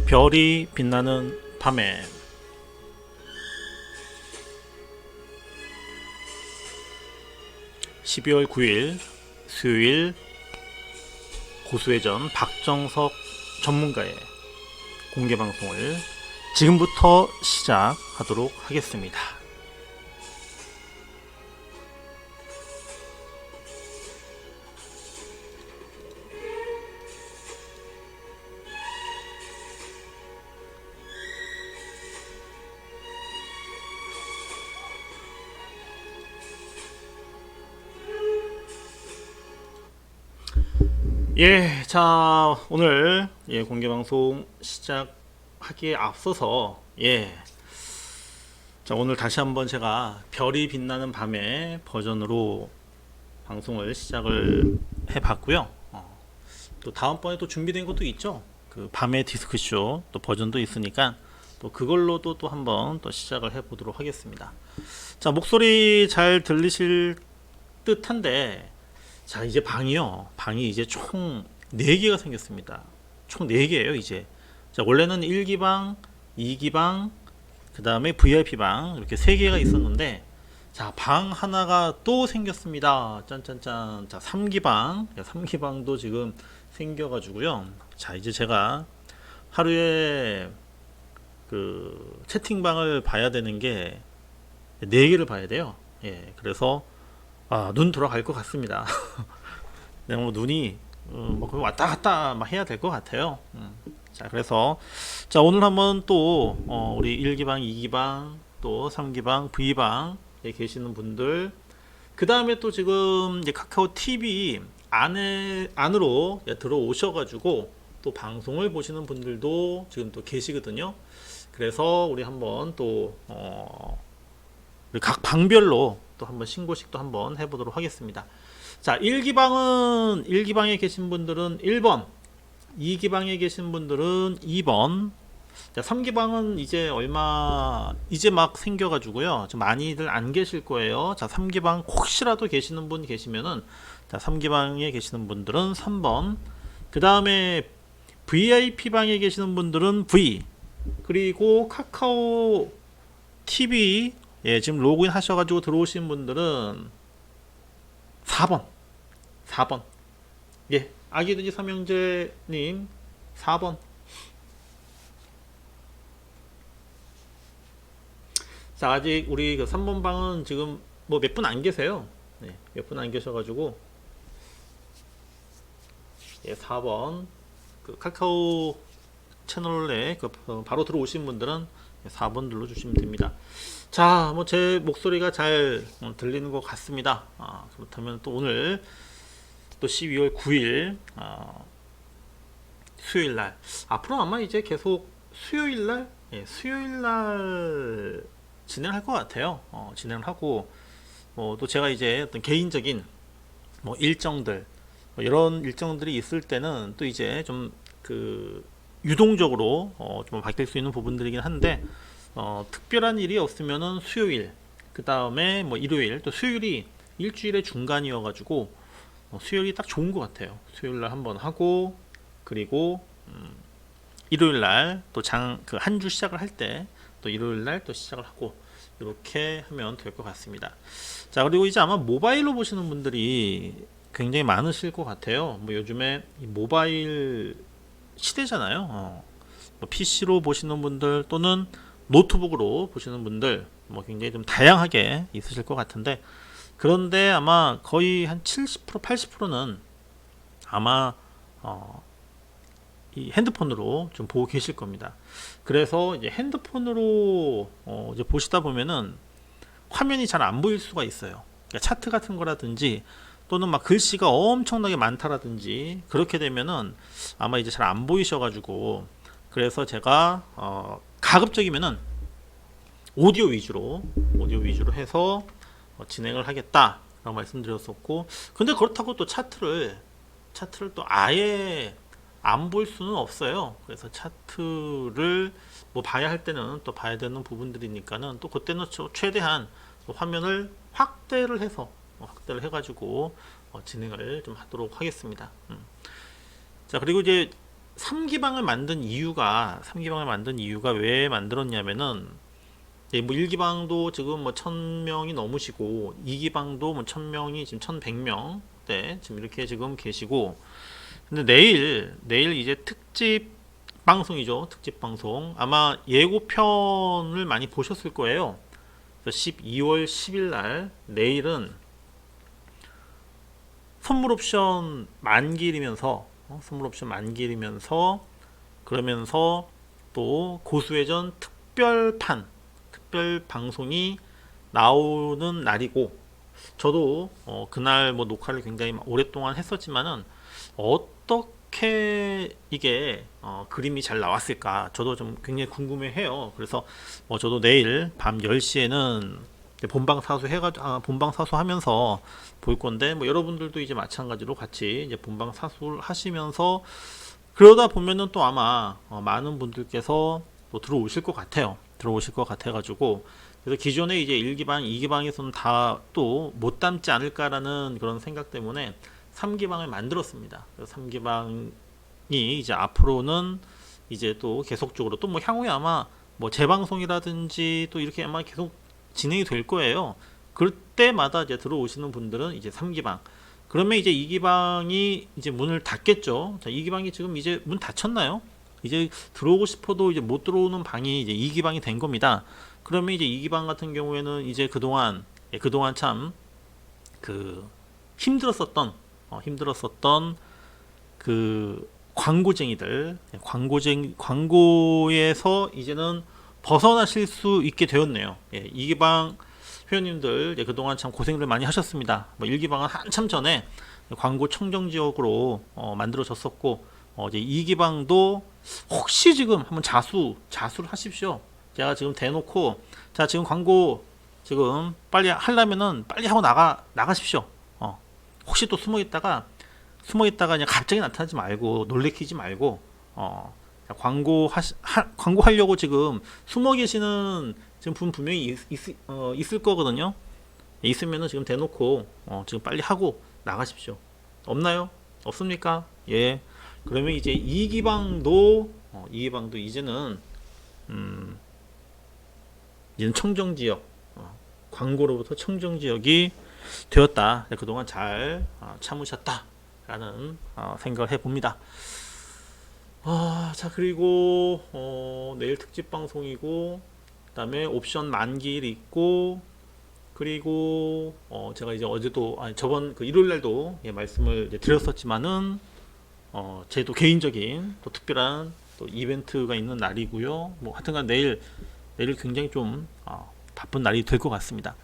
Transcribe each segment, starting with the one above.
별이 빛나는 밤에 12월 9일 수요일 고수회전 박정석 전문가의 공개방송을 지금부터 시작하도록 하겠습니다. 자 오늘 공개방송 시작하기에 앞서서 자 오늘 다시 한번 제가 별이 빛나는 밤에 버전으로 방송을 시작을 해봤고요. 또 다음번에 또 준비된 것도 있죠. 그 밤의 디스크쇼 또 버전도 있으니까 또 그걸로도 또 한번 또 시작을 해보도록 하겠습니다. 자 목소리 잘 들리실 듯한데, 자 이제 방이 이제 총 4개가 생겼습니다. 총 4개예요 이제. 자 원래는 1기방, 2기방, 그 다음에 VIP방 이렇게 3개가 있었는데, 자 방 하나가 또 생겼습니다. 짠짠짠. 자 3기방도 지금 생겨가지고요. 자 이제 제가 하루에 그 채팅방을 봐야 되는 게 4개를 봐야 돼요. 그래서 눈 돌아갈 것 같습니다. 뭐 눈이 뭐 왔다 갔다 막 해야 될 것 같아요. 자 그래서 자 오늘 한번 또 우리 1기방, 2기방, 또 3기방, V방에 계시는 분들, 그 다음에 또 지금 이제 카카오 TV 안으로 들어오셔가지고 또 방송을 보시는 분들도 지금 또 계시거든요. 그래서 우리 한번 또 각 방별로 또 한번 신고식도 한번 해보도록 하겠습니다. 자 1기방에 계신 분들은 1번, 2기방에 계신 분들은 2번, 자 3기방은 이제 막 생겨가지고요. 좀 많이들 안 계실 거예요. 자 3기방 혹시라도 계시는 분 계시면은, 자 3기방에 계시는 분들은 3번, 그 다음에 VIP방에 계시는 분들은 V, 그리고 카카오 TV 지금 로그인 하셔가지고 들어오신 분들은 4번. 아기돼지 삼형제님 4번. 자 아직 우리 그 3번 방은 지금 뭐 몇 분 안 계세요. 몇 분 안 계셔가지고 4번 그 카카오 채널에 바로 들어오신 분들은 4번 눌러주시면 됩니다. 자, 뭐 제 목소리가 잘 들리는 것 같습니다. 그렇다면 또 오늘 또 12월 9일 수요일날, 앞으로 아마 이제 계속 수요일날 진행할 것 같아요. 진행을 하고 또 제가 이제 어떤 개인적인 뭐 일정들, 이런 일정들이 있을 때는 또 이제 좀 그 유동적으로 좀 바뀔 수 있는 부분들이긴 한데, 특별한 일이 없으면은 수요일, 그 다음에 뭐 일요일, 또 수요일이 일주일의 중간이어가지고 수요일이 딱 좋은 것 같아요. 수요일날 한번 하고, 그리고 일요일날 또 그 한 주 시작을 할 때 또 일요일날 또 시작을 하고, 이렇게 하면 될 것 같습니다. 자 그리고 이제 아마 모바일로 보시는 분들이 굉장히 많으실 것 같아요. 뭐 요즘에 모바일 시대잖아요. 뭐 PC로 보시는 분들 또는 노트북으로 보시는 분들 뭐 굉장히 좀 다양하게 있으실 것 같은데, 그런데 아마 거의 한 70%, 80%는 아마 이 핸드폰으로 좀 보고 계실 겁니다. 그래서 이제 핸드폰으로 이제 보시다 보면은 화면이 잘 안 보일 수가 있어요. 그러니까 차트 같은 거라든지 또는 막 글씨가 엄청나게 많다라든지 그렇게 되면은 아마 이제 잘 안 보이셔가지고, 그래서 제가 가급적이면은 오디오 위주로 해서 진행을 하겠다, 라고 말씀드렸었고, 근데 그렇다고 또 차트를 또 아예 안 볼 수는 없어요. 그래서 차트를 뭐 봐야 할 때는 또 봐야 되는 부분들이니까는 또 그때는 최대한 화면을 확대를 해가지고 진행을 좀 하도록 하겠습니다. 자, 그리고 이제 3기방을 만든 이유가 왜 만들었냐면은, 뭐 1기방도 지금 뭐 1000명이 넘으시고 2기방도 뭐 1000명이 지금 1100명 네, 지금 이렇게 지금 계시고, 근데 내일 이제 특집 방송이죠. 특집 방송. 아마 예고편을 많이 보셨을 거예요. 12월 10일 날 내일은 선물 옵션 만기이면서 그러면서 또 고수회전 특별 방송이 나오는 날이고, 저도 그날 뭐 녹화를 굉장히 오랫동안 했었지만은 어떻게 이게 그림이 잘 나왔을까 저도 좀 굉장히 궁금해해요. 그래서 저도 내일 밤 10시에는 본방 사수하면서 볼 건데, 뭐 여러분들도 이제 마찬가지로 같이 이제 본방 사수를 하시면서 그러다 보면은 또 아마 많은 분들께서 또 들어오실 것 같아가지고, 그래서 기존에 이제 1기방, 2기방에서는 다 또 못 담지 않을까라는 그런 생각 때문에 3기방을 만들었습니다. 3기방이 이제 앞으로는 이제 또 계속적으로 또 뭐 향후에 아마 뭐 재방송이라든지 또 이렇게 아마 계속 진행이 될 거예요. 그때마다 이제 들어오시는 분들은 이제 3기방. 그러면 이제 2기방이 이제 문을 닫겠죠. 자, 2기방이 지금 이제 문 닫혔나요? 이제 들어오고 싶어도 이제 못 들어오는 방이 이제 2기방이 된 겁니다. 그러면 이제 2기방 같은 경우에는 이제 그동안 참 그 힘들었었던 그 광고에서 이제는 벗어나실 수 있게 되었네요. 2기방 회원님들 그동안 참 고생들 많이 하셨습니다. 뭐 1기방은 한참 전에 광고 청정 지역으로 만들어졌었고, 이제 2기방도 혹시 지금 한번 자수를 하십시오. 제가 지금 대놓고, 자, 지금 광고 지금 빨리 하려면은 빨리 하고 나가십시오. 혹시 또 숨어 있다가 그냥 갑자기 나타나지 말고 놀래키지 말고, 광고 하려고 지금 숨어 계시는 지금 분 분명히 있을 거거든요. 있으면은 지금 대놓고 지금 빨리 하고 나가십시오. 없나요? 없습니까? 예. 그러면 이제 2기방도 이제는 청정지역, 광고로부터 청정지역이 되었다. 그동안 잘 참으셨다라는 생각을 해봅니다. 자, 그리고 내일 특집 방송이고, 그 다음에 옵션 만기일 있고, 그리고 제가 이제 어제도 저번 그 일요일날도 말씀을 드렸었지만은 제 또 개인적인 또 특별한 또 이벤트가 있는 날이고요. 뭐 하여튼간 내일 굉장히 좀 바쁜 날이 될 것 같습니다.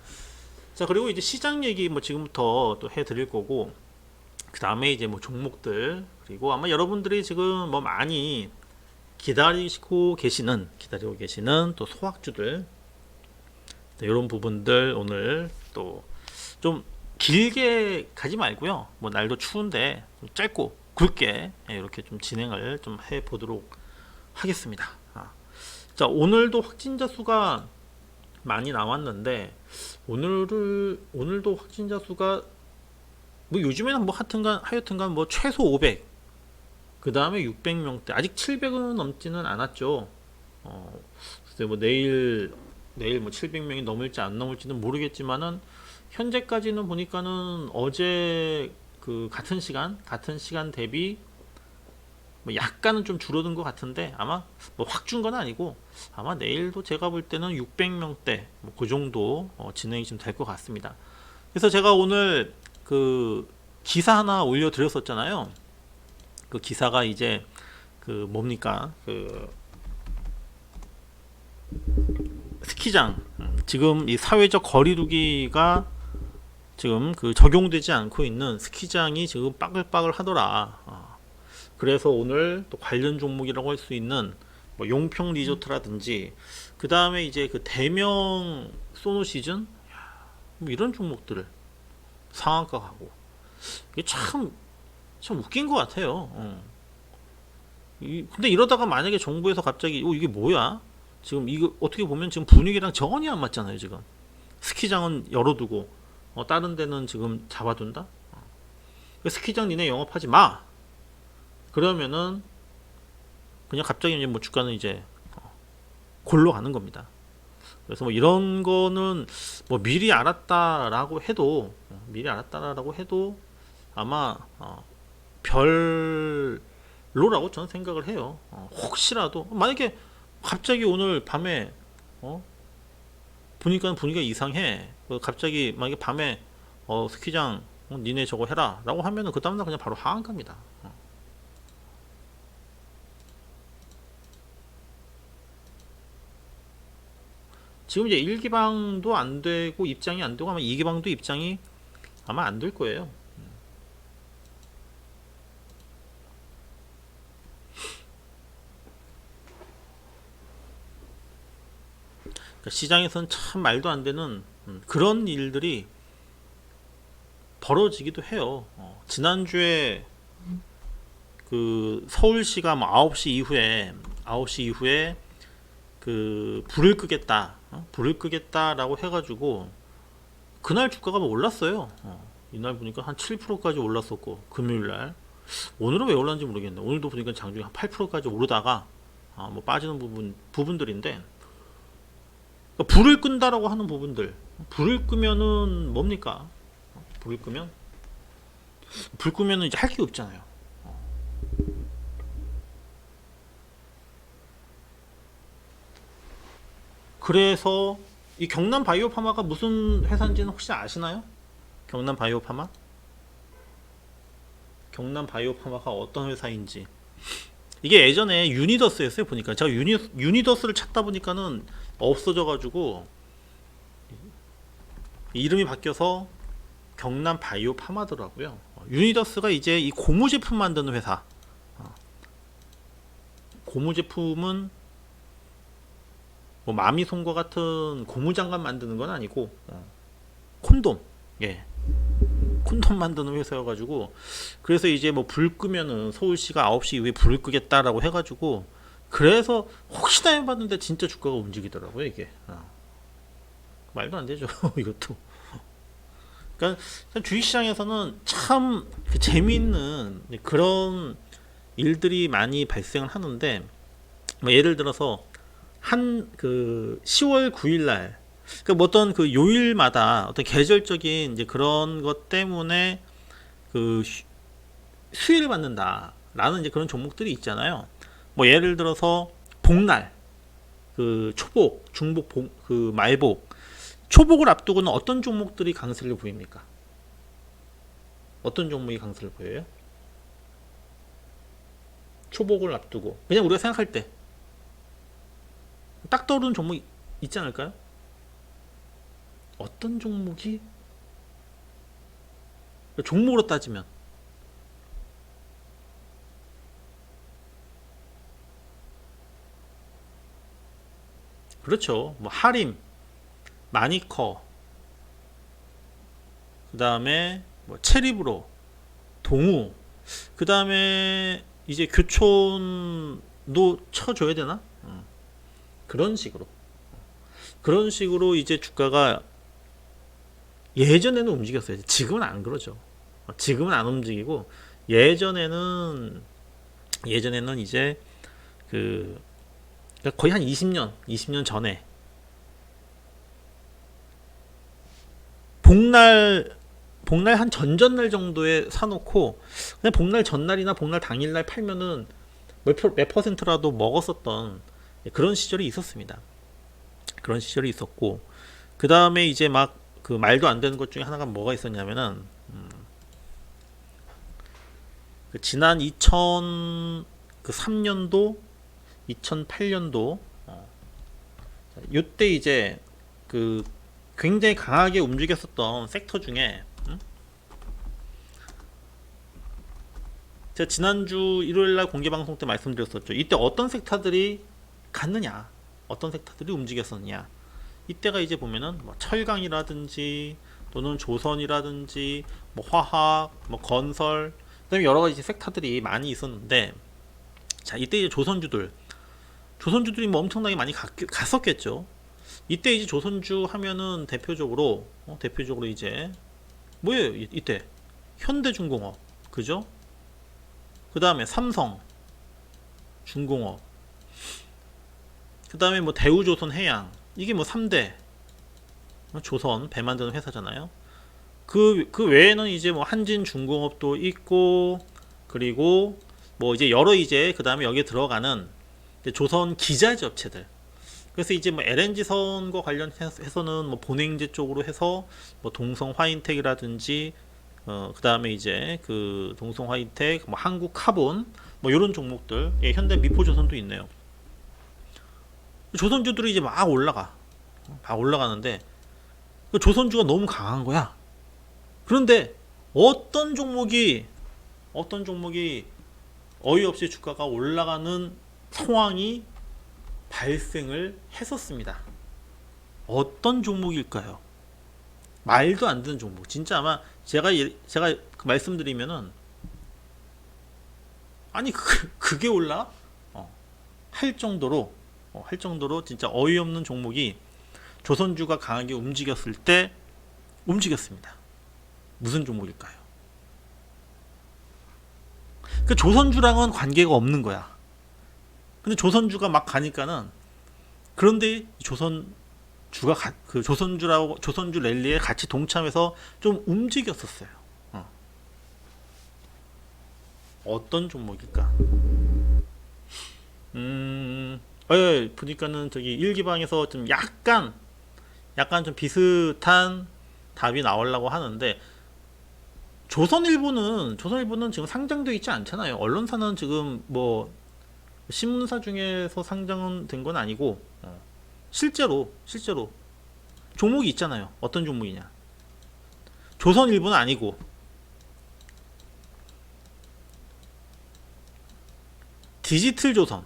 자, 그리고 이제 시장 얘기 뭐 지금부터 또 해드릴 거고, 그 다음에 이제 뭐 종목들, 그리고 아마 여러분들이 지금 뭐 많이 기다리고 계시는 또 소확주들, 이런 부분들 오늘 또 좀 길게 가지 말고요. 뭐 날도 추운데 좀 짧고 굵게 이렇게 좀 진행을 좀 해보도록 하겠습니다. 자, 오늘도 확진자 수가 많이 나왔는데, 오늘도 확진자 수가 뭐 요즘에는 뭐 하여튼간 뭐 최소 500, 그 다음에 600명대, 아직 700은 넘지는 않았죠. 글쎄 뭐 내일 뭐 700명이 넘을지 안 넘을지는 모르겠지만은, 현재까지는 보니까는 어제 그 같은 시간 대비 뭐 약간은 좀 줄어든 것 같은데, 아마 뭐 확 준 건 아니고 아마 내일도 제가 볼 때는 600명대 뭐 그 정도 진행이 좀 될 것 같습니다. 그래서 제가 오늘 그 기사 하나 올려드렸었잖아요. 그 기사가 이제 그 뭡니까, 그 스키장, 지금 이 사회적 거리두기가 지금 그 적용되지 않고 있는 스키장이 지금 빠글빠글 하더라. 그래서 오늘 또 관련 종목이라고 할 수 있는 뭐 용평 리조트라든지, 그 다음에 이제 그 대명 소노 시즌, 뭐 이런 종목들을 상한가 가고. 이게 참 웃긴 것 같아요. 근데 이러다가 만약에 정부에서 갑자기 이게 뭐야? 지금 이거 어떻게 보면 지금 분위기랑 전혀 안 맞잖아요. 지금 스키장은 열어두고 다른 데는 지금 잡아둔다. 스키장 니네 영업하지 마. 그러면은 그냥 갑자기 이제 뭐 주가는 이제 골로 가는 겁니다. 그래서 뭐 이런 거는 뭐 미리 알았다라고 해도 아마 별로라고 저는 생각을 해요. 혹시라도 만약에 갑자기 오늘 밤에 분위기가 이상해. 갑자기 만약에 밤에 스키장 니네 저거 해라라고 하면은 그 다음날 그냥 바로 하한 갑니다. 지금 이제 1기방도 안 되고 입장이 안 되고 아마 2기방도 입장이 아마 안 될 거예요. 그러니까 시장에서는 참 말도 안 되는 그런 일들이 벌어지기도 해요. 지난주에 그 서울시가 뭐 9시 이후에 그 불을 끄겠다라고 해가지고 그날 주가가 뭐 올랐어요. 이날 보니까 한 7%까지 올랐었고 금요일날 오늘은 왜 올랐는지 모르겠네. 오늘도 보니까 장중에 한 8%까지 오르다가 뭐 빠지는 부분들인데 그러니까 불을 끈다라고 하는 부분들 불을 끄면은 뭡니까? 불을 끄면은 이제 할 게 없잖아요. 그래서 이 경남 바이오파마가 무슨 회사인지는 혹시 아시나요? 경남 바이오파마가 어떤 회사인지. 이게 예전에 유니더스였어요. 보니까 제가 유니더스를 찾다 보니까는 없어져가지고 이름이 바뀌어서 경남 바이오파마더라고요. 유니더스가 이제 이 고무 제품 만드는 회사. 고무 제품은 뭐 마미손과 같은 고무장갑 만드는 건 아니고 콘돔, 콘돔 만드는 회사여가지고 그래서 이제 뭐 불 끄면은 서울시가 9시 이후에 불을 끄겠다라고 해가지고 그래서 혹시나 해봤는데 진짜 주가가 움직이더라고요. 이게 말도 안 되죠. 이것도. 그러니까 주식시장에서는 참 재미있는 그런 일들이 많이 발생을 하는데 뭐 예를 들어서 한 그 10월 9일 날 그러니까 뭐 어떤 그 요일마다 어떤 계절적인 이제 그런 것 때문에 그 수혜를 받는다라는 이제 그런 종목들이 있잖아요. 뭐 예를 들어서 복날, 그 초복, 중복, 그 말복, 초복을 앞두고는 어떤 종목들이 강세를 보입니까? 어떤 종목이 강세를 보여요? 초복을 앞두고 그냥 우리가 생각할 때 딱 떠오르는 종목이 있지 않을까요? 어떤 종목이 종목으로 따지면 그렇죠. 뭐 하림, 마니커, 그 다음에 뭐 체리브로, 동우, 그 다음에 이제 교촌도 쳐줘야 되나? 그런 식으로 이제 주가가 예전에는 움직였어요. 지금은 안 그러죠. 지금은 안 움직이고 예전에는 이제 그 거의 한 20년 전에 복날 한 전전날 정도에 사놓고 그냥 복날 전날이나 복날 당일날 팔면은 몇 퍼센트라도 먹었었던 그런 시절이 있었습니다. 그런 시절이 있었고 그 다음에 이제 막 그 말도 안 되는 것 중에 하나가 뭐가 있었냐면은 그 지난 2003년도 2008년도 이때 이제 그 굉장히 강하게 움직였었던 섹터 중에 제가 지난주 일요일날 공개방송 때 말씀드렸었죠. 이때 어떤 섹터들이 갔느냐, 어떤 섹터들이 움직였었냐. 이때가 이제 보면은 뭐 철강이라든지 또는 조선이라든지 뭐 화학, 뭐 건설, 그다음에 여러 가지 섹터들이 많이 있었는데, 자 이때 이제 조선주들이 뭐 엄청나게 많이 갔었겠죠. 이때 이제 조선주 하면은 대표적으로 이제 뭐예요? 이때 현대중공업, 그죠? 그 다음에 삼성, 중공업, 그 다음에 뭐 대우조선해양, 이게 뭐 3대 조선 배 만드는 회사잖아요. 그 외에는 이제 뭐 한진중공업도 있고, 그리고 뭐 이제 여러 이제 그 다음에 여기에 들어가는 조선 기자재 업체들. 그래서 이제 뭐 LNG선과 관련해서는 뭐 본행제 쪽으로 해서 뭐 동성 화인텍이라든지 그 다음에 이제 그 동성 화이텍, 뭐 한국 카본, 뭐 이런 종목들, 예, 현대 미포조선도 있네요. 조선주들이 이제 막 올라가는데 그 조선주가 너무 강한 거야. 그런데 어떤 종목이 어이없이 주가가 올라가는 상황이 발생을 했었습니다. 어떤 종목일까요? 말도 안 되는 종목. 진짜 아마 제가 그 말씀드리면은 아니 그게 올라? 할 정도로 진짜 어이없는 종목이 조선주가 강하게 움직였을 때 움직였습니다. 무슨 종목일까요? 그 조선주랑은 관계가 없는 거야. 근데 조선주가 막 가니까는, 그런데 그 조선주 랠리에 같이 동참해서 좀 움직였었어요. 어떤 종목일까? 보니까는 저기 일기방에서 좀 약간 좀 비슷한 답이 나오려고 하는데, 조선일보는 지금 상장돼 있지 않잖아요. 언론사는 지금 뭐 신문사 중에서 상장은 된 건 아니고, 실제로 종목이 있잖아요. 어떤 종목이냐? 조선일보는 아니고 디지털조선,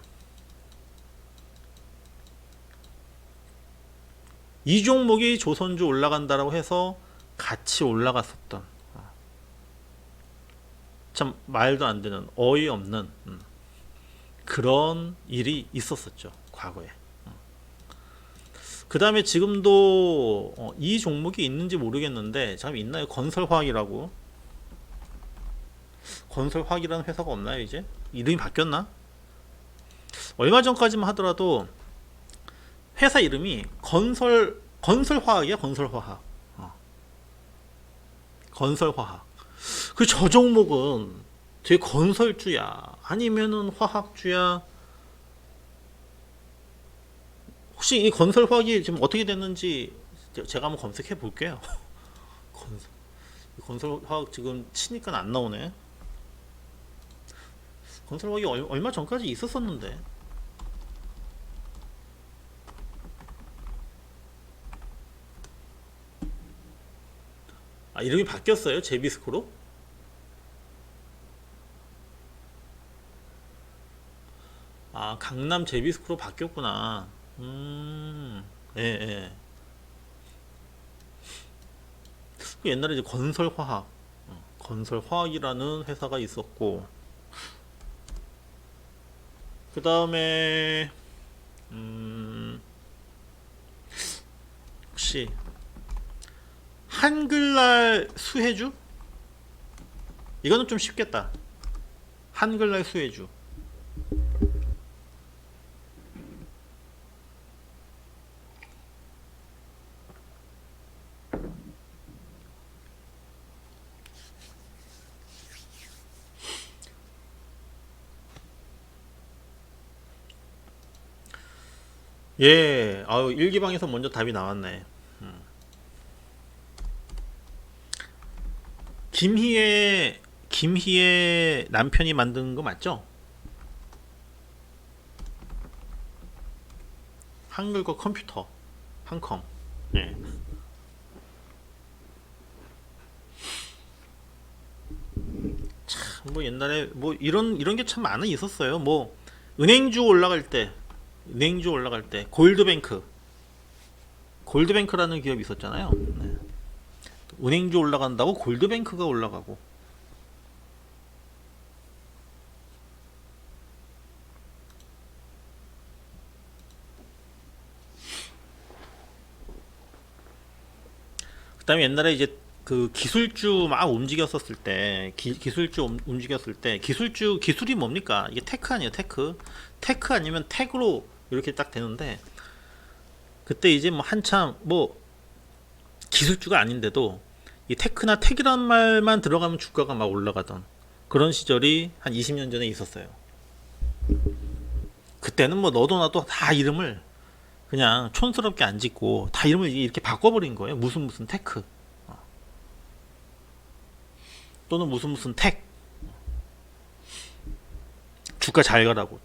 이 종목이 조선주 올라간다라고 해서 같이 올라갔었던, 참 말도 안 되는 어이없는 그런 일이 있었었죠, 과거에. 그 다음에 지금도 이 종목이 있는지 모르겠는데, 참 있나요? 건설화학이라는 회사가 없나요? 이제 이름이 바뀌었나? 얼마 전까지만 하더라도 회사 이름이 건설화학이야. 건설화학. 그 저 종목은 되게 건설주야, 아니면은 화학주야? 혹시 이 건설화학이 지금 어떻게 됐는지 제가 한번 검색해 볼게요. 건설화학 지금 치니까 안 나오네. 건설화학이 얼마 전까지 있었었는데. 아, 이름이 바뀌었어요? 제비스코로? 아, 강남 제비스코로 바뀌었구나. 예, 예. 그 옛날에 이제 건설화학이라는 회사가 있었고, 그 다음에 혹시 한글날 수혜주? 이거는 좀 쉽겠다. 한글날 수혜주. 예, 아유, 일기방에서 먼저 답이 나왔네. 김희애 남편이 만든 거 맞죠? 한글과 컴퓨터, 한컴. 예. 참, 뭐 옛날에 뭐 이런 게 참 많이 있었어요. 뭐 은행주 올라갈 때, 골드뱅크라는 기업이 있었잖아요. 네. 은행주 올라간다고 골드뱅크가 올라가고. 그다음에 옛날에 이제 그 기술주 막 움직였었을 때, 기술주 움직였을 때, 기술이 뭡니까? 이게 테크 아니에요, 테크 아니면 택으로 이렇게 딱 되는데, 그때 이제 뭐 한참 뭐 기술주가 아닌데도 이 테크나 택이라는 말만 들어가면 주가가 막 올라가던 그런 시절이 한 20년 전에 있었어요. 그때는 뭐 너도 나도 다 이름을 그냥 촌스럽게 안 짓고 다 이름을 이렇게 바꿔버린 거예요. 무슨 테크, 또는 무슨 택, 주가 잘 가라고.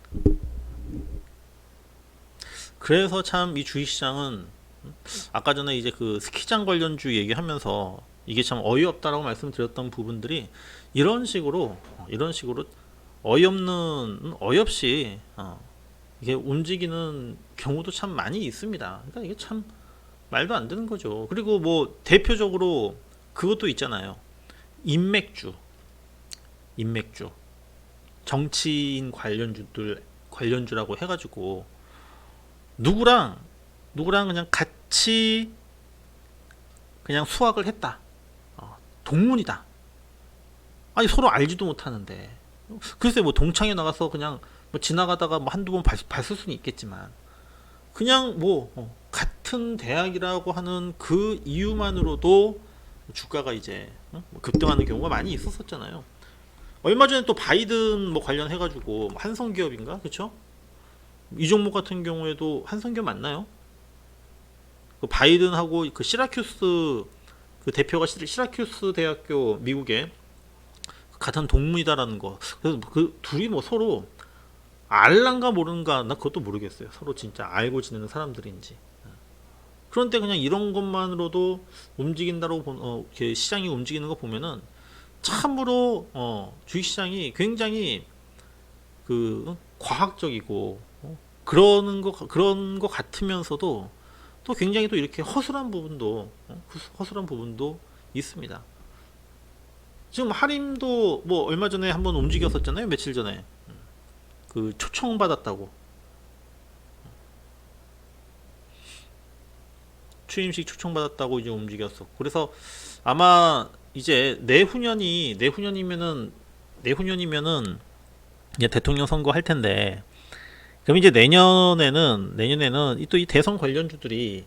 그래서 참 이 주식시장은, 아까 전에 이제 그 스키장 관련주 얘기하면서 이게 참 어이없다라고 말씀드렸던 부분들이 이런 식으로 어이없이 이게 움직이는 경우도 참 많이 있습니다. 그러니까 이게 참 말도 안 되는 거죠. 그리고 뭐 대표적으로 그것도 있잖아요. 인맥주, 정치인 관련주라고 해가지고 누구랑 그냥 같이 그냥 수학을 했다. 동문이다. 아니 서로 알지도 못하는데, 글쎄 뭐 동창회 나가서 그냥 뭐 지나가다가 뭐 한두 번 봤을 수는 있겠지만, 그냥 뭐 같은 대학이라고 하는 그 이유만으로도 주가가 이제 급등하는 경우가 많이 있었었잖아요. 얼마 전에 또 바이든 뭐 관련해가지고 한성기업인가, 그렇죠? 이 종목 같은 경우에도 한성기업 맞나요? 그 바이든하고 그 시라큐스 그 대표가 시라큐스 대학교 미국의 같은 동문이다라는 거. 그래서 그 둘이 뭐 서로 알란가 모르는가, 나 그것도 모르겠어요. 서로 진짜 알고 지내는 사람들인지. 그런데 그냥 이런 것만으로도 움직인다고 이렇게 시장이 움직이는 거 보면은 참으로 주식시장이 굉장히 그 과학적이고 그런 거 같으면서도 또 굉장히 또 이렇게 허술한 부분도 있습니다. 지금 하림도 뭐 얼마 전에 한번 움직였었잖아요. 며칠 전에 그 초청 받았다고, 취임식 초청 받았다고 이제 움직였었고. 그래서 아마 이제 내후년이면은 이제 대통령 선거 할 텐데, 그럼 이제 내년에는 또 이 대선 관련주들이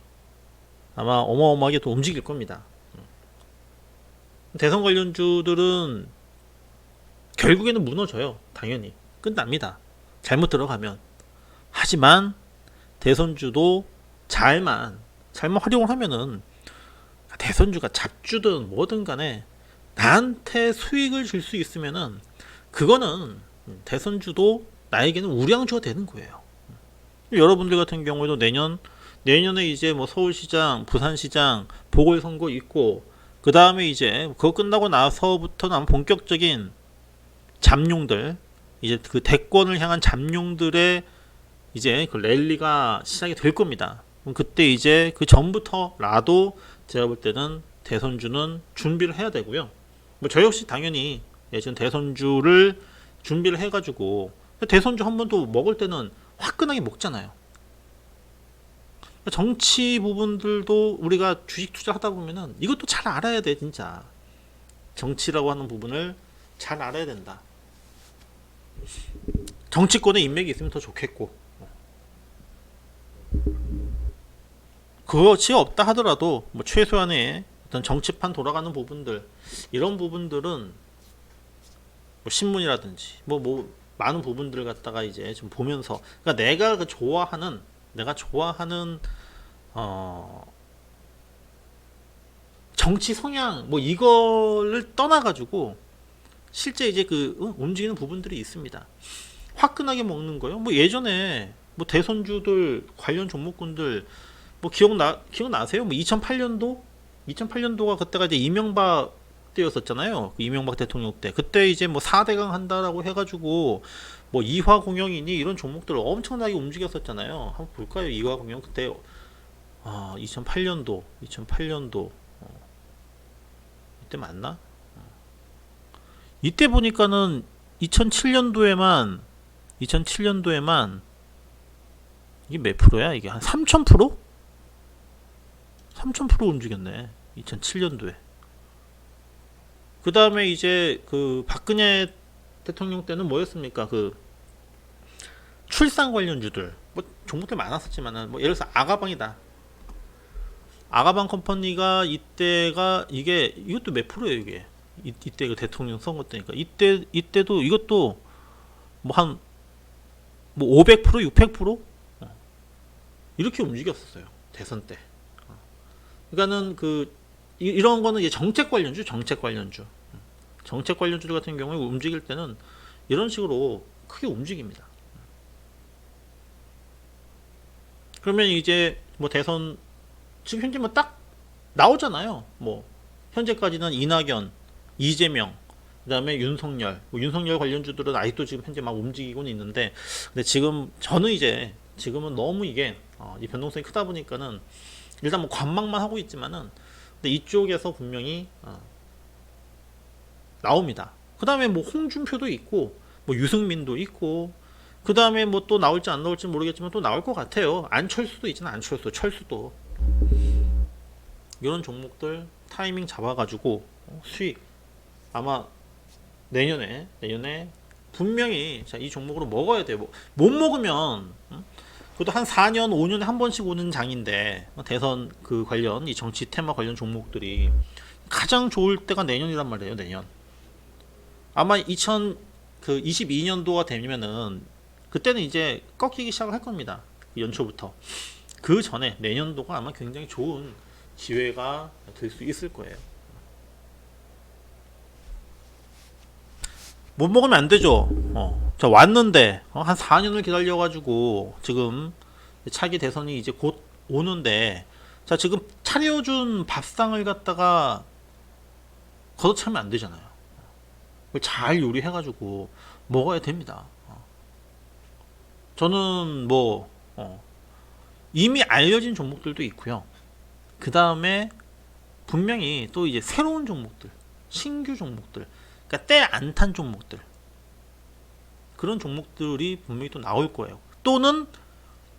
아마 어마어마하게 또 움직일 겁니다. 대선 관련주들은 결국에는 무너져요. 당연히 끝납니다. 잘못 들어가면. 하지만 대선주도 잘만 활용을 하면은, 대선주가 잡주든 뭐든 간에 나한테 수익을 줄 수 있으면은 그거는 대선주도 나에게는 우량주가 되는 거예요. 여러분들 같은 경우에도 내년에 이제 뭐 서울시장, 부산시장 보궐선거 있고, 그 다음에 이제 그거 끝나고 나서부터는 아마 본격적인 잠룡들, 이제 그 대권을 향한 잠룡들의 이제 그 랠리가 시작이 될 겁니다. 그럼 그때 이제 그 전부터라도 제가 볼 때는 대선주는 준비를 해야 되고요. 뭐 저 역시 당연히 지금 대선주를 준비를 해가지고, 대선주 한 번 또 먹을 때는 화끈하게 먹잖아요. 정치 부분들도 우리가 주식 투자하다 보면은 이것도 잘 알아야 돼. 진짜 정치라고 하는 부분을 잘 알아야 된다. 정치권에 인맥이 있으면 더 좋겠고, 그것이 없다 하더라도 뭐 최소한의 어떤 정치판 돌아가는 부분들, 이런 부분들은 뭐 신문이라든지 뭐 많은 부분들을 갖다가 이제 좀 보면서, 그러니까 내가 좋아하는 정치 성향 뭐 이거를 떠나가지고 실제 이제 움직이는 부분들이 있습니다. 화끈하게 먹는 거요. 뭐 예전에 뭐 대선주들 관련 종목군들 뭐 기억나세요? 뭐 2008년도가 그때가 이제 이명박 때였었잖아요. 이명박 대통령 때. 그때 이제 뭐 4대강 한다라고 해가지고 뭐 이화공영이니 이런 종목들 엄청나게 움직였었잖아요. 한번 볼까요? 이화공영 그때 2008년도 이때 맞나? 이때 보니까는 2007년도에만 이게 몇 프로야? 이게 한 3000%? 3000% 움직였네. 2007년도에. 그 다음에 이제 그 박근혜 대통령 때는 뭐였습니까? 그 출산 관련주들 뭐 종목들 많았었지만은 뭐 예를 들어서 아가방이다. 아가방 컴퍼니가 이때가 이것도 몇 프로예요 이게? 이때 그 대통령 선거 때니까 이때도 이것도 뭐 한 뭐 500% 600% 이렇게 움직였었어요 대선 때. 그러니까는 이런 거는 이제 정책 관련주 같은 경우에 움직일 때는 이런 식으로 크게 움직입니다. 그러면 이제 뭐 대선 지금 현재 뭐 딱 나오잖아요. 뭐 현재까지는 이낙연, 이재명, 그다음에 윤석열, 윤석열 관련주들은 아직도 지금 현재 막 움직이고는 있는데, 근데 지금은 너무 이게 이 변동성이 크다 보니까는 일단 뭐 관망만 하고 있지만은, 근데 이쪽에서 분명히 나옵니다. 그다음에 뭐 홍준표도 있고, 뭐 유승민도 있고, 그다음에 뭐 또 나올지 안 나올지 모르겠지만 또 나올 것 같아요. 안철수도 있잖아, 철수도. 이런 종목들 타이밍 잡아가지고 수익 아마 내년에 분명히 이 종목으로 먹어야 돼요. 못 먹으면 그것도 한 4년 5년에 한 번씩 오는 장인데, 대선 그 관련 이 정치 테마 관련 종목들이 가장 좋을 때가 내년이란 말이에요. 내년 아마 2022년도가 되면은 그때는 이제 꺾이기 시작을 할 겁니다. 연초부터. 그 전에 내년도가 아마 굉장히 좋은 기회가 될 수 있을 거예요. 못 먹으면 안 되죠. 자, 왔는데 한 4년을 기다려가지고 지금 차기 대선이 이제 곧 오는데, 자, 지금 차려준 밥상을 갖다가 걷어차면 안 되잖아요. 잘 요리해가지고 먹어야 됩니다. 저는 뭐 이미 알려진 종목들도 있고요. 그 다음에 분명히 또 이제 새로운 종목들, 신규 종목들, 그러니까 때 안 탄 종목들, 그런 종목들이 분명히 또 나올 거예요. 또는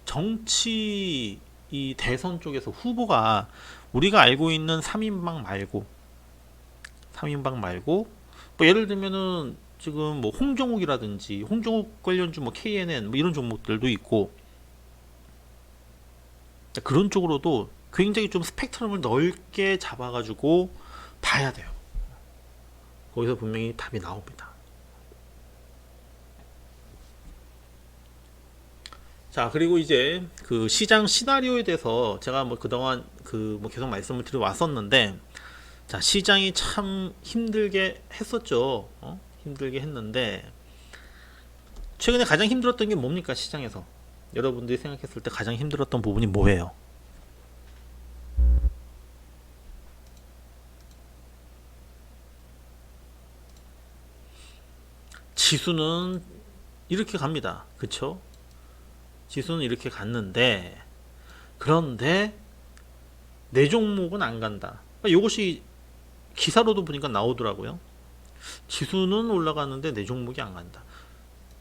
정치 이 대선 쪽에서 후보가 우리가 알고 있는 3인방 말고 뭐 예를 들면은 지금 뭐 홍정욱이라든지 홍정욱 관련주 뭐 KNN 뭐 이런 종목들도 있고, 그런 쪽으로도 굉장히 좀 스펙트럼을 넓게 잡아가지고 봐야 돼요. 거기서 분명히 답이 나옵니다. 자, 그리고 이제 그 시장 시나리오에 대해서 제가 뭐 그동안 뭐 계속 말씀을 드려 왔었는데, 자, 시장이 참 힘들게 했었죠. 힘들게 했는데, 최근에 가장 힘들었던 게 뭡니까? 시장에서 여러분들이 생각했을 때 가장 힘들었던 부분이 뭐예요? 지수는 이렇게 갑니다. 그쵸? 지수는 이렇게 갔는데, 그런데 내 종목은 안 간다. 이것이 기사로도 보니까 나오더라고요. 지수는 올라가는데 내 종목이 안 간다.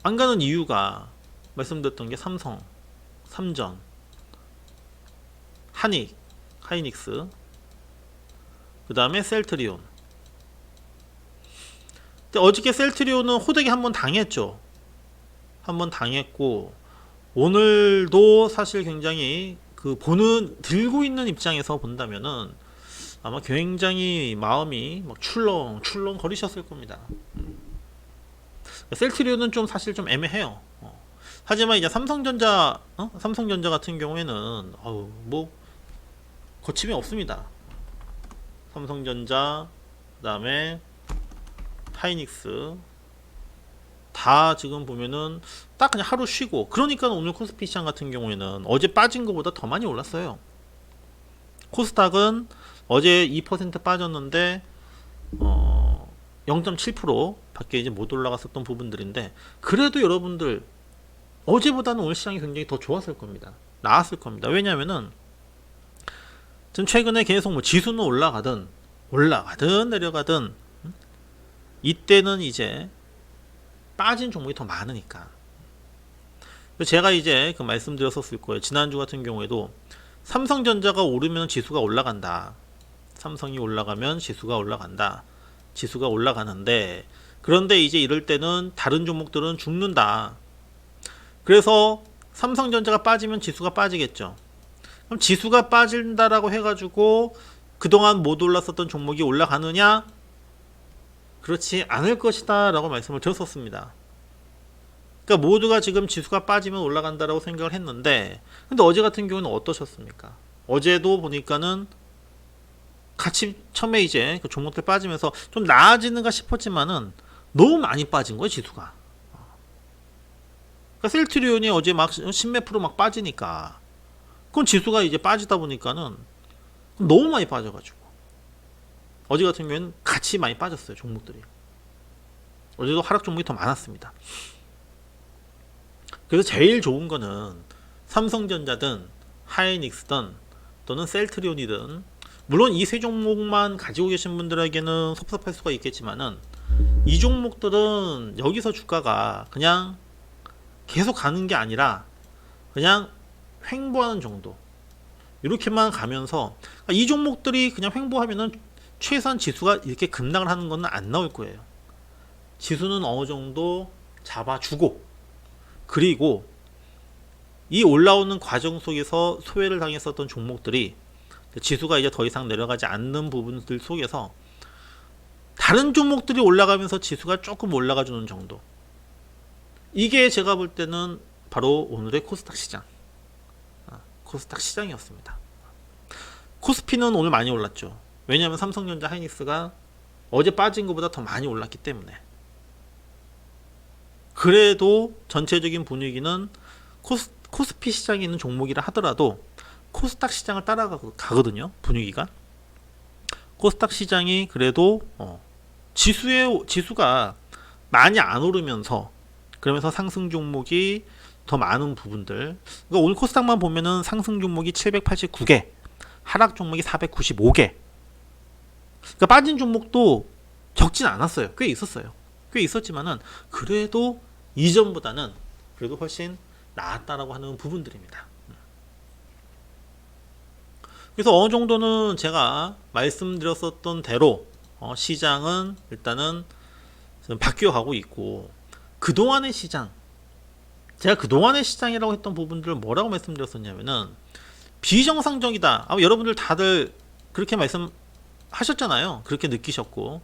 안 가는 이유가 말씀드렸던 게 삼성, 삼전, 하이닉스, 그 다음에 셀트리온. 근데 어저께 셀트리온은 호되게 한번 당했죠. 한번 당했고, 오늘도 사실 굉장히 들고 있는 입장에서 본다면은 아마 굉장히 마음이 막 출렁출렁 거리셨을 겁니다. 셀트리온은 좀 사실 좀 애매해요. 하지만 이제 삼성전자 같은 경우에는 뭐 거침이 없습니다. 삼성전자, 그다음에 하이닉스 다 지금 보면은 딱 그냥 하루 쉬고, 그러니까 오늘 코스피 시장 같은 경우에는 어제 빠진 것보다 더 많이 올랐어요. 코스닥은 어제 2% 빠졌는데 0.7% 밖에 이제 못 올라갔었던 부분들인데, 그래도 여러분들 어제보다는 오늘 시장이 굉장히 더 좋았을 겁니다. 나았을 겁니다. 왜냐면은 지금 최근에 계속 뭐 지수는 올라가든 올라가든 내려가든 이때는 이제 빠진 종목이 더 많으니까. 제가 이제 그 말씀드렸었을 거예요. 지난주 같은 경우에도 삼성전자가 오르면 지수가 올라간다. 삼성이 올라가면 지수가 올라간다. 지수가 올라가는데, 그런데 이제 이럴 때는 다른 종목들은 죽는다. 그래서 삼성전자가 빠지면 지수가 빠지겠죠. 그럼 지수가 빠진다라고 해가지고 그동안 못 올랐었던 종목이 올라가느냐? 그렇지 않을 것이다 라고 말씀을 드렸었습니다. 그러니까 모두가 지금 지수가 빠지면 올라간다라고 생각을 했는데, 근데 어제 같은 경우는 어떠셨습니까? 어제도 보니까는 같이 처음에 이제 그 종목들 빠지면서 좀 나아지는가 싶었지만은 너무 많이 빠진 거예요, 지수가. 그러니까 셀트리온이 어제 막 10몇 프로 막 빠지니까, 그건 지수가 이제 빠지다 보니까는 너무 많이 빠져가지고 어제 같은 경우에는 같이 많이 빠졌어요, 종목들이. 어제도 하락 종목이 더 많았습니다. 그래서 제일 좋은 거는 삼성전자든 하이닉스든 또는 셀트리온이든, 물론 이 세 종목만 가지고 계신 분들에게는 섭섭할 수가 있겠지만은 이 종목들은 여기서 주가가 그냥 계속 가는 게 아니라 그냥 횡보하는 정도, 이렇게만 가면서, 이 종목들이 그냥 횡보하면은 최소한 지수가 이렇게 급락을 하는 건 안 나올 거예요. 지수는 어느 정도 잡아주고, 그리고 이 올라오는 과정 속에서 소외를 당했었던 종목들이 지수가 이제 더 이상 내려가지 않는 부분들 속에서 다른 종목들이 올라가면서 지수가 조금 올라가 주는 정도, 이게 제가 볼 때는 바로 오늘의 코스닥 시장, 코스닥 시장이었습니다. 코스피는 오늘 많이 올랐죠. 왜냐하면 삼성전자, 하이닉스가 어제 빠진 것보다 더 많이 올랐기 때문에. 그래도 전체적인 분위기는 코스피 시장에 있는 종목이라 하더라도 코스닥 시장을 따라가거든요, 분위기가. 코스닥 시장이 그래도 지수가 많이 안 오르면서, 그러면서 상승 종목이 더 많은 부분들. 그러니까 오늘 코스닥만 보면은 상승 종목이 789개, 하락 종목이 495개. 그러니까 빠진 종목도 적진 않았어요. 꽤 있었어요. 꽤 있었지만은 그래도 이전보다는 그래도 훨씬 나았다라고 하는 부분들입니다. 그래서 어느 정도는 제가 말씀드렸었던 대로 시장은 일단은 바뀌어가고 있고, 그동안의 시장, 제가 그동안의 시장이라고 했던 부분들을 뭐라고 말씀드렸었냐면은 비정상적이다. 여러분들 다들 그렇게 말씀하셨잖아요. 그렇게 느끼셨고,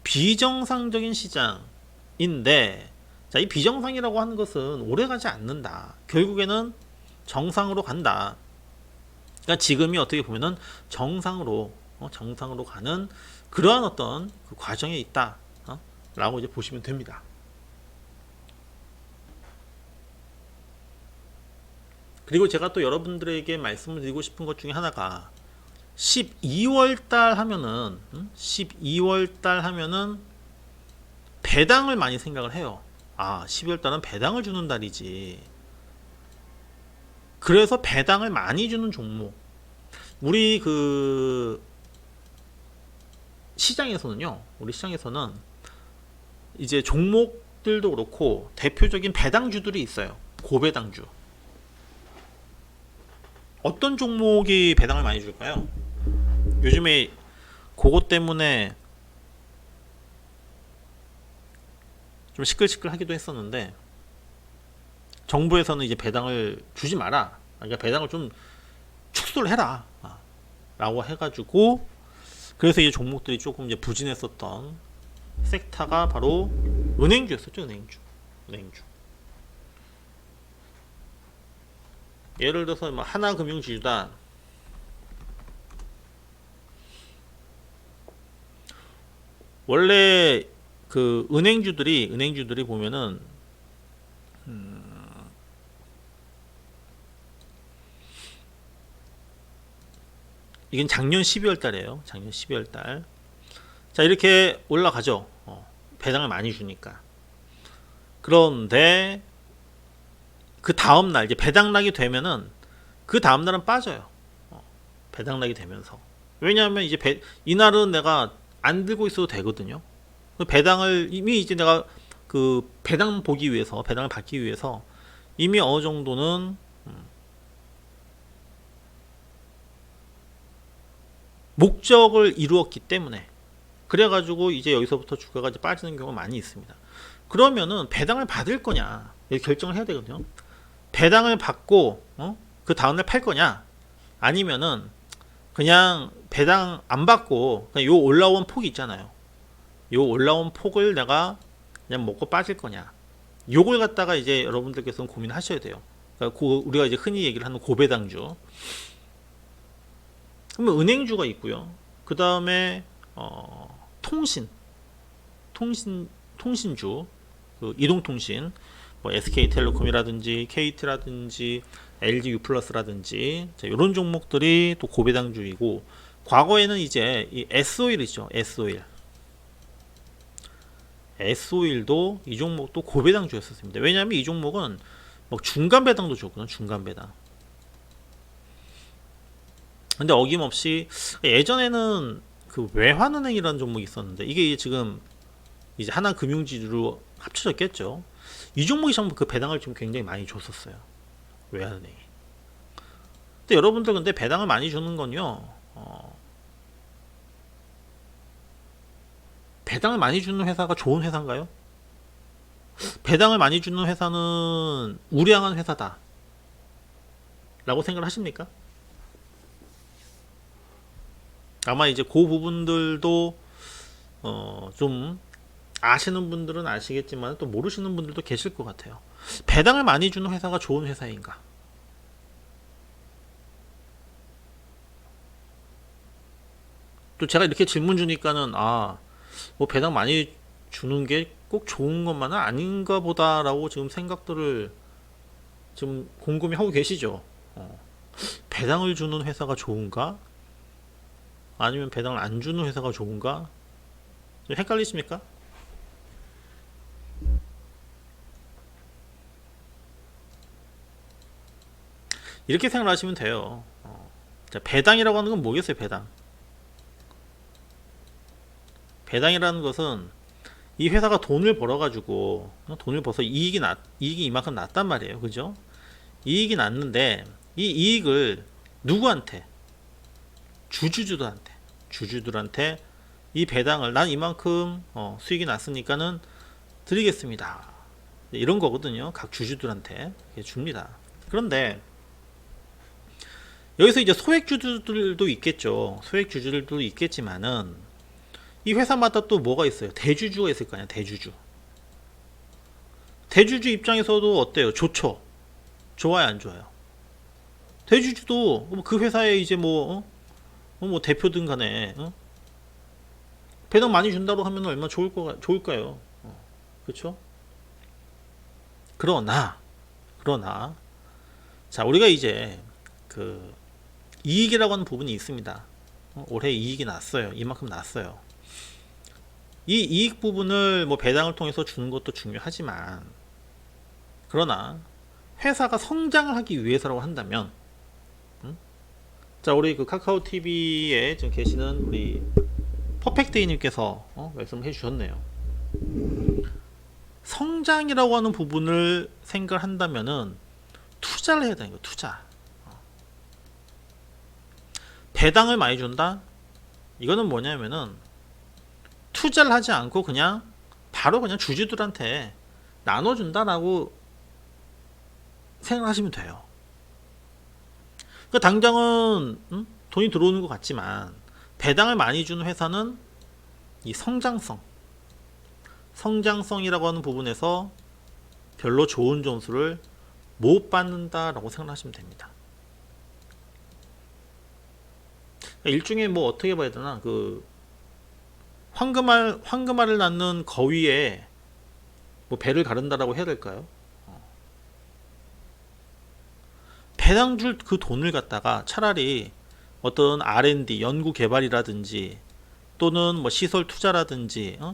비정상적인 시장인데, 자, 이 비정상이라고 하는 것은 오래가지 않는다. 결국에는 정상으로 간다. 그러니까 지금이 어떻게 보면은 정상으로 가는 그러한 어떤 그 과정에 있다, 라고 이제 보시면 됩니다. 그리고 제가 또 여러분들에게 말씀을 드리고 싶은 것 중에 하나가 12월달 하면은 배당을 많이 생각을 해요. 12월달은 배당을 주는 달이지. 그래서 배당을 많이 주는 종목, 우리 시장에서는 이제 종목들도 그렇고 대표적인 배당주들이 있어요. 고배당주. 어떤 종목이 배당을 많이 줄까요? 요즘에 그것 때문에 좀 시끌시끌하기도 했었는데, 정부에서는 이제 배당을 주지 마라, 그러니까 배당을 좀 축소를 해라 라고 해가지고, 그래서 이제 종목들이 조금 이제 부진했었던 섹터가 바로 은행주였었죠. 은행주. 예를 들어서 뭐 하나금융지주다, 원래 그 은행주들이 보면은 이건 작년 12월 달이에요. 작년 12월 달. 자, 이렇게 올라가죠. 배당을 많이 주니까. 그런데 그 다음날 이제 배당락이 되면은 그 다음날은 빠져요. 배당락이 되면서. 왜냐하면 이제 이날은 내가 안 들고 있어도 되거든요. 배당을 이미 이제 내가 그 배당 보기 위해서, 배당을 받기 위해서 이미 어느 정도는 목적을 이루었기 때문에, 그래가지고 이제 여기서부터 주가가 이제 빠지는 경우가 많이 있습니다. 그러면은 배당을 받을 거냐 이렇게 결정을 해야 되거든요. 배당을 받고 그 다음날 팔 거냐, 아니면은 그냥 배당 안 받고 그냥 요 올라온 폭이 있잖아요. 요 올라온 폭을 내가 그냥 먹고 빠질 거냐, 요걸 갖다가 이제 여러분들께서는 고민하셔야 돼요. 그러니까 우리가 이제 흔히 얘기를 하는 고배당주. 그러면 은행주가 있고요. 그 다음에 통신주, 그 이동통신, 뭐 SK텔레콤이라든지 KT라든지 LG U+라든지 이런 종목들이 또 고배당주이고, 과거에는 이제 이 S오일이죠. S오일도 이 종목도 고배당주였었습니다. 왜냐하면 이 종목은 뭐 중간 배당도 줬거든요. 중간 배당. 근데 어김없이 예전에는 그 외환은행이라는 종목이 있었는데, 이게 지금 이제 하나금융지주로 합쳐졌겠죠. 이 종목이 참 그 배당을 좀 굉장히 많이 줬었어요. 외환은행이. 근데 여러분들 근데 배당을 많이 주는 건요, 배당을 많이 주는 회사가 좋은 회사인가요? 배당을 많이 주는 회사는 우량한 회사다 라고 생각을 하십니까? 아마 이제 그 부분들도 좀 아시는 분들은 아시겠지만 또 모르시는 분들도 계실 것 같아요. 배당을 많이 주는 회사가 좋은 회사인가? 또 제가 이렇게 질문 주니까는 뭐 배당 많이 주는 게 꼭 좋은 것만은 아닌가 보다라고 지금 생각들을 지금 곰곰이 하고 계시죠. 배당을 주는 회사가 좋은가? 아니면 배당을 안 주는 회사가 좋은가? 좀 헷갈리십니까? 이렇게 생각하시면 돼요. 자, 배당이라고 하는 건 뭐겠어요? 배당이라는 것은 이 회사가 돈을 벌어가지고, 돈을 벌어서 이익이 이만큼 났단 말이에요. 그죠? 이익이 났는데 이 이익을 누구한테? 주주들한테 이 배당을 난 이만큼 수익이 났으니까는 드리겠습니다. 이런 거거든요. 각 주주들한테 줍니다. 그런데 여기서 이제 소액주주들도 있겠죠. 소액주주들도 있겠지만은 이 회사마다 또 뭐가 있어요? 대주주가 있을 거 아니야. 대주주 입장에서도 어때요? 좋죠. 좋아요, 안 좋아요? 대주주도 그 회사에 이제 뭐 대표든 간에 배당 많이 준다고 하면 얼마나 좋을까요? 그렇죠? 그러나 자, 우리가 이제 그 이익이라고 하는 부분이 있습니다. 올해 이익이 났어요. 이만큼 났어요. 이 이익 부분을 뭐 배당을 통해서 주는 것도 중요하지만, 그러나 회사가 성장을 하기 위해서라고 한다면, 자, 우리 그 카카오 TV에 지금 계시는 우리 퍼펙트이님께서 말씀해 주셨네요. 성장이라고 하는 부분을 생각을 한다면은 투자를 해야 되는 거예요. 투자. 배당을 많이 준다? 이거는 뭐냐면은 투자를 하지 않고 그냥 바로 그냥 주주들한테 나눠준다라고 생각하시면 돼요. 그러니까 당장은 돈이 들어오는 것 같지만, 배당을 많이 주는 회사는 이 성장성이라고 하는 부분에서 별로 좋은 점수를 못 받는다라고 생각하시면 됩니다. 일종의 뭐 어떻게 봐야 되나, 그 황금알을 낳는 거위에 뭐 배를 가른다라고 해야 될까요? 배당 줄 그 돈을 갖다가 차라리 어떤 R&D 연구 개발이라든지 또는 뭐 시설 투자라든지